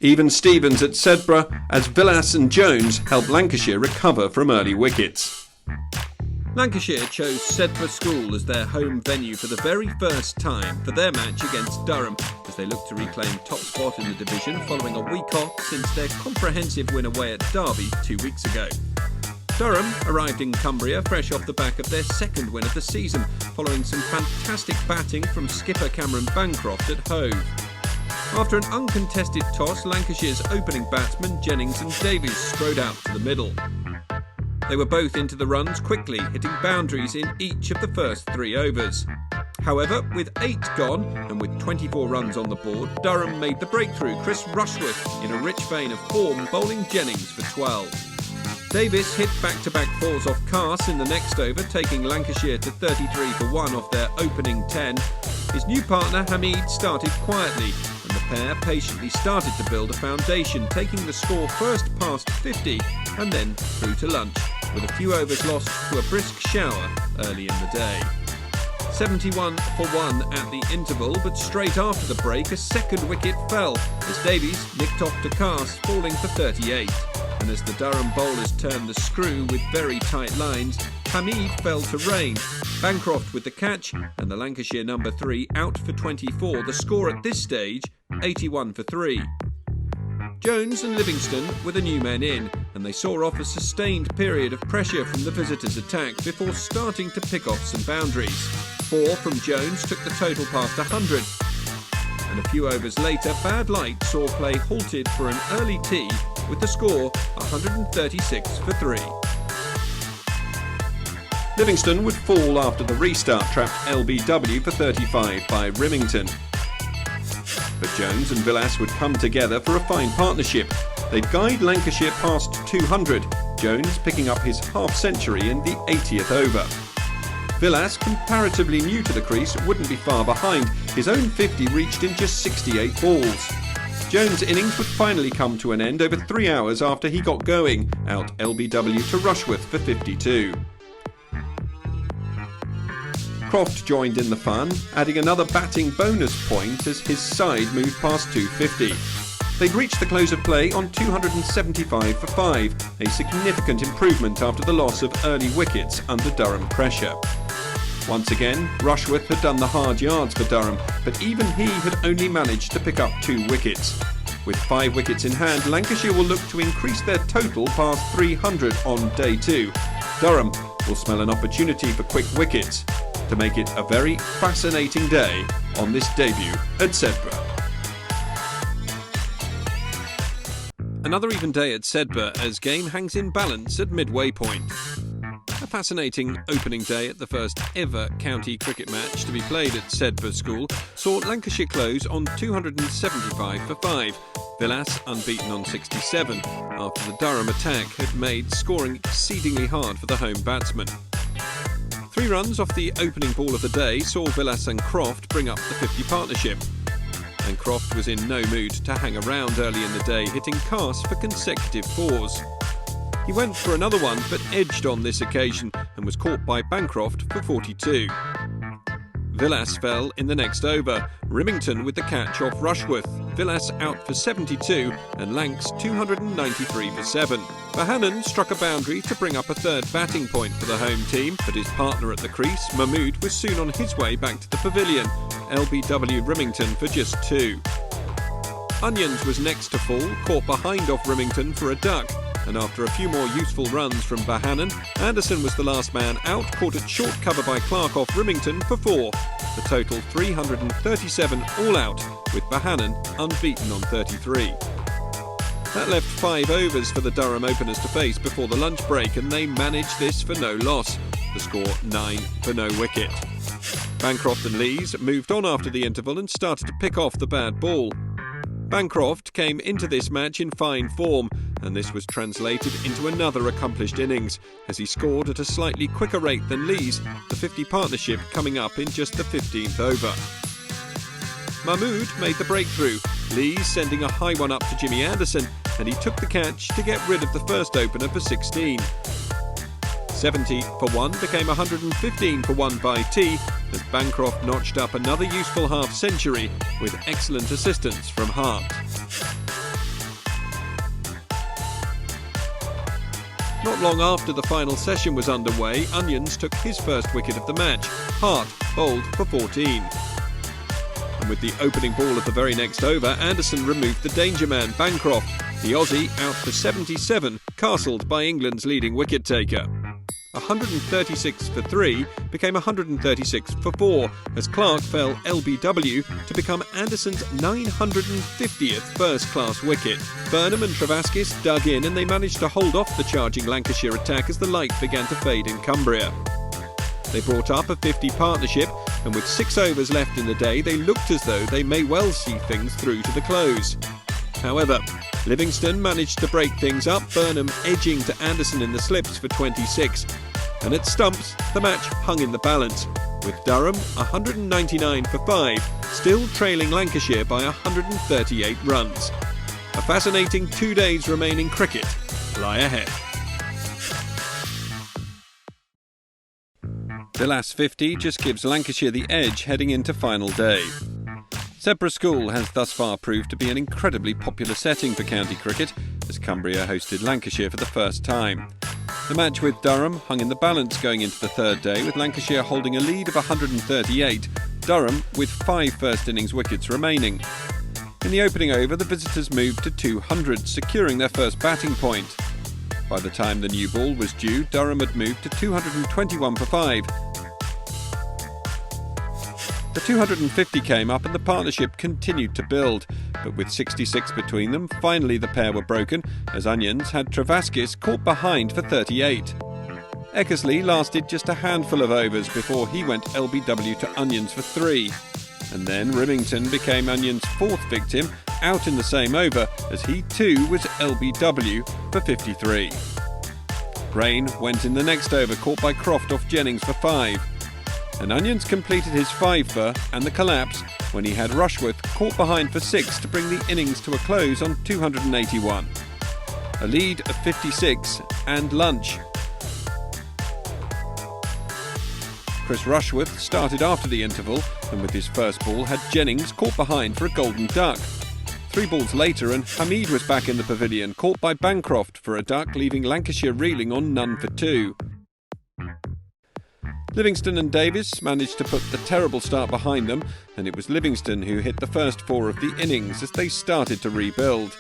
Even Stevens at Sedbergh as Villas and Jones helped Lancashire recover from early wickets. Lancashire chose Sedbergh School as their home venue for the very first time for their match against Durham, as they look to reclaim top spot in the division following a week off since their comprehensive win away at Derby 2 weeks ago. Durham arrived in Cumbria fresh off the back of their second win of the season, following some fantastic batting from skipper Cameron Bancroft at Hove. After an uncontested toss, Lancashire's opening batsmen Jennings and Davies strode out to the middle. They were both into the runs quickly, hitting boundaries in each of the first 3 overs. However, with 8 gone and with 24 runs on the board, Durham made the breakthrough. Chris Rushworth, in a rich vein of form, bowling Jennings for 12. Davis hit back-to-back fours off Carse in the next over, taking Lancashire to 33 for 1 off their opening 10. His new partner Hamid started quietly, and the pair patiently started to build a foundation, taking the score first past 50 and then through to lunch, with a few overs lost to a brisk shower early in the day. 71 for 1 at the interval, but straight after the break a second wicket fell as Davies nicked off to Carse, falling for 38. And as the Durham bowlers turned the screw with very tight lines, Hamid fell to rain. Bancroft with the catch and the Lancashire number 3 out for 24. The score at this stage, 81 for 3. Jones and Livingston were the new men in, and they saw off a sustained period of pressure from the visitors' attack before starting to pick off some boundaries. 4 from Jones took the total past 100. And a few overs later, bad light saw play halted for an early tea, with the score 136 for 3. Livingston would fall after the restart trapped LBW for 35 by Rimington. But Jones and Villas would come together for a fine partnership. They'd guide Lancashire past 200, Jones picking up his half-century in the 80th over. Villas, comparatively new to the crease, wouldn't be far behind. His own 50 reached in just 68 balls. Jones' innings would finally come to an end over 3 hours after he got going, out LBW to Rushworth for 52. Croft joined in the fun, adding another batting bonus point as his side moved past 250. They'd reached the close of play on 275 for 5, a significant improvement after the loss of early wickets under Durham pressure. Once again, Rushworth had done the hard yards for Durham, but even he had only managed to pick up 2 wickets. With 5 wickets in hand, Lancashire will look to increase their total past 300 on day 2. Durham will smell an opportunity for quick wickets to make it a very fascinating day on this debut at Sedbergh. Another even day at Sedbergh as game hangs in balance at midway point. A fascinating opening day at the first ever county cricket match to be played at Sedbergh School saw Lancashire close on 275 for 5. Villas unbeaten on 67 after the Durham attack had made scoring exceedingly hard for the home batsman. 3 runs off the opening ball of the day saw Villas and Croft bring up the 50 partnership. And Croft was in no mood to hang around early in the day, hitting Carse for consecutive 4s. He went for another one but edged on this occasion and was caught by Bancroft for 42. Villas fell in the next over, Rimington with the catch off Rushworth, Villas out for 72 and Lanks 293 for 7. Bahanan struck a boundary to bring up a third batting point for the home team, but his partner at the crease, Mahmood, was soon on his way back to the pavilion, LBW Rimington for just 2. Onions was next to fall, caught behind off Rimington for a duck, and after a few more useful runs from Bahanan, Anderson was the last man out, caught at short cover by Clark off Rimington for 4. The total 337 all out, with Bahanan unbeaten on 33. That left 5 overs for the Durham openers to face before the lunch break, and they managed this for no loss. The score 9 for no wicket. Bancroft and Lees moved on after the interval and started to pick off the bad ball. Bancroft came into this match in fine form, and this was translated into another accomplished innings as he scored at a slightly quicker rate than Lees, the 50 partnership coming up in just the 15th over. Mahmood made the breakthrough, Lees sending a high one up to Jimmy Anderson, and he took the catch to get rid of the first opener for 16. 70 for 1 became 115 for 1 by T as Bancroft notched up another useful half-century with excellent assistance from Hart. Not long after the final session was underway, Onions took his first wicket of the match. Hart bowled for 14. And with the opening ball of the very next over, Anderson removed the danger man, Bancroft. The Aussie, out for 77, castled by England's leading wicket-taker. 136 for 3 became 136 for 4 as Clark fell LBW to become Anderson's 950th first-class wicket. Burnham and Travaskis dug in and they managed to hold off the charging Lancashire attack as the light began to fade in Cumbria. They brought up a 50 partnership, and with 6 overs left in the day, they looked as though they may well see things through to the close. However, Livingston managed to break things up, Burnham edging to Anderson in the slips for 26. And at stumps, the match hung in the balance, with Durham 199 for 5, still trailing Lancashire by 138 runs. A fascinating 2 days remaining cricket lie ahead. Villas 50 just gives Lancashire the edge heading into final day. Sedbergh School has thus far proved to be an incredibly popular setting for county cricket, as Cumbria hosted Lancashire for the first time. The match with Durham hung in the balance going into the third day, with Lancashire holding a lead of 138, Durham with 5 first innings wickets remaining. In the opening over, the visitors moved to 200, securing their first batting point. By the time the new ball was due, Durham had moved to 221 for 5. The 250 came up and the partnership continued to build, but with 66 between them, finally the pair were broken as Onions had Travaskis caught behind for 38. Eckersley lasted just a handful of overs before he went LBW to Onions for 3. And then Rimington became Onions' 4th victim, out in the same over as he too was LBW for 53. Rain went in the next over, caught by Croft off Jennings for 5. And Onions completed his 5 and the collapse when he had Rushworth caught behind for 6 to bring the innings to a close on 281. A lead of 56 and lunch. Chris Rushworth started after the interval and with his first ball had Jennings caught behind for a golden duck. 3 balls later and Hamid was back in the pavilion, caught by Bancroft for a duck, leaving Lancashire reeling on none for 2. Livingston and Davis managed to put the terrible start behind them, and it was Livingston who hit the first 4 of the innings as they started to rebuild.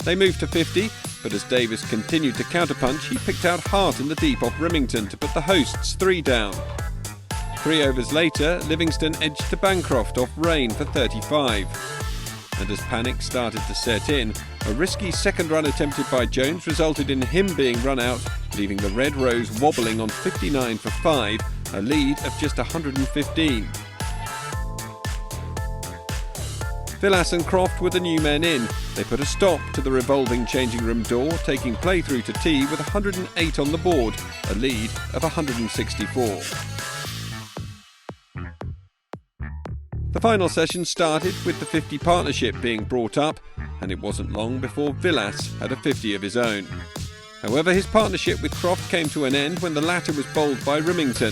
They moved to 50, but as Davis continued to counterpunch, he picked out Hart in the deep off Rimington to put the hosts 3 down. 3 overs later, Livingston edged to Bancroft off Rain for 35. And as panic started to set in, a risky second run attempted by Jones resulted in him being run out, leaving the Red Rose wobbling on 59 for 5, a lead of just 115. Villas and Croft were the new men in. They put a stop to the revolving changing room door, taking play through to tea with 108 on the board, a lead of 164. The final session started with the 50 partnership being brought up, and it wasn't long before Villas had a 50 of his own. However, his partnership with Croft came to an end when the latter was bowled by Rimington.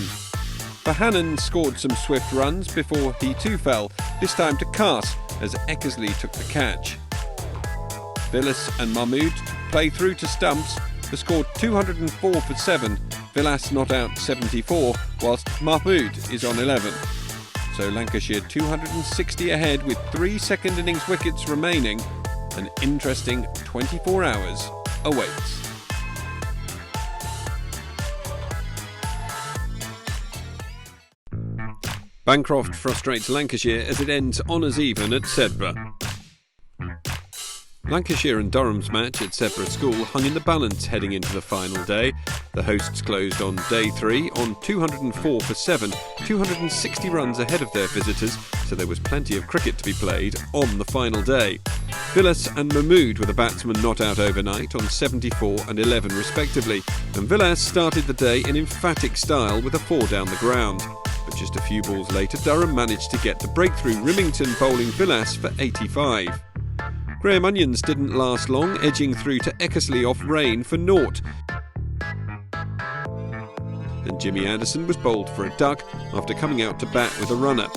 Verhanen scored some swift runs before he too fell, this time to Cass as Eckersley took the catch. Villas and Mahmood play through to stumps, they scored 204 for 7, Villas not out 74, whilst Mahmood is on 11. So Lancashire 260 ahead with 3 second innings wickets remaining. An interesting 24 hours awaits. Bancroft frustrates Lancashire as it ends honours even at Sedbergh. Lancashire and Durham's match at Sedbergh School hung in the balance heading into the final day. The hosts closed on day 3 on 204 for 7, 260 runs ahead of their visitors, so there was plenty of cricket to be played on the final day. Villas and Mahmood were the batsmen not out overnight on 74 and 11 respectively, and Villas started the day in emphatic style with a 4 down the ground. But just a few balls later, Durham managed to get the breakthrough, Rimington bowling Villas for 85. Graham Onions didn't last long, edging through to Eckersley off Rain for 0. And Jimmy Anderson was bowled for a duck after coming out to bat with a runner.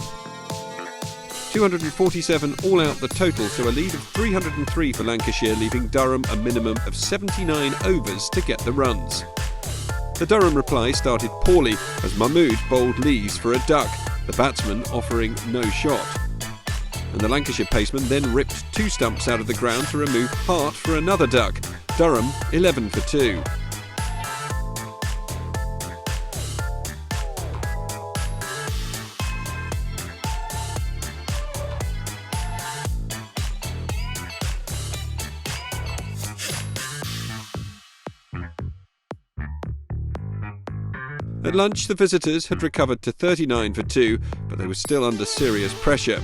247 all out the total, so a lead of 303 for Lancashire, leaving Durham a minimum of 79 overs to get the runs. The Durham reply started poorly as Mahmood bowled Lees for a duck, the batsman offering no shot. And the Lancashire paceman then ripped 2 stumps out of the ground to remove Hart for another duck. Durham 11 for 2. At lunch, the visitors had recovered to 39 for 2, but they were still under serious pressure.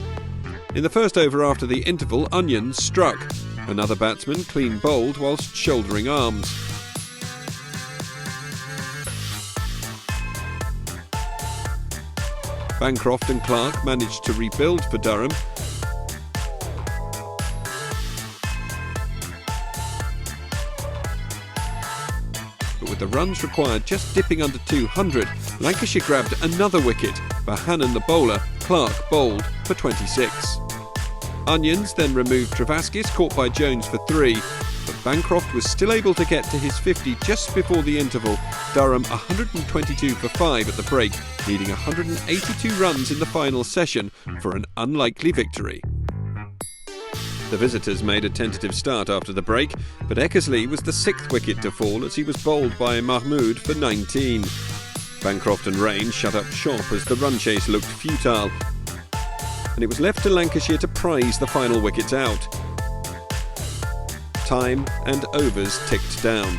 In the first over after the interval, Onions struck. Another batsman clean bowled whilst shouldering arms. Bancroft and Clark managed to rebuild for Durham. But with the runs required just dipping under 200, Lancashire grabbed another wicket. Bahanan the bowler, Clark bowled for 26. Onions then removed Travaskis, caught by Jones for 3, but Bancroft was still able to get to his 50 just before the interval. Durham 122 for 5 at the break, needing 182 runs in the final session for an unlikely victory. The visitors made a tentative start after the break, but Eckersley was the 6th wicket to fall as he was bowled by Mahmood for 19. Bancroft and Rain shut up shop as the run chase looked futile, and it was left to Lancashire to prize the final wickets out. Time and overs ticked down.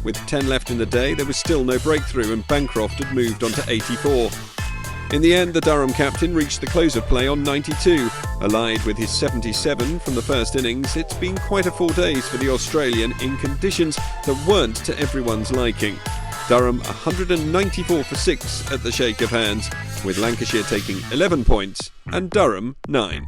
With 10 left in the day, there was still no breakthrough, and Bancroft had moved on to 84. In the end, the Durham captain reached the close of play on 92. Allied with his 77 from the first innings, it's been quite a 4 days for the Australian in conditions that weren't to everyone's liking. Durham 194 for 6 at the shake of hands, with Lancashire taking 11 points and Durham 9.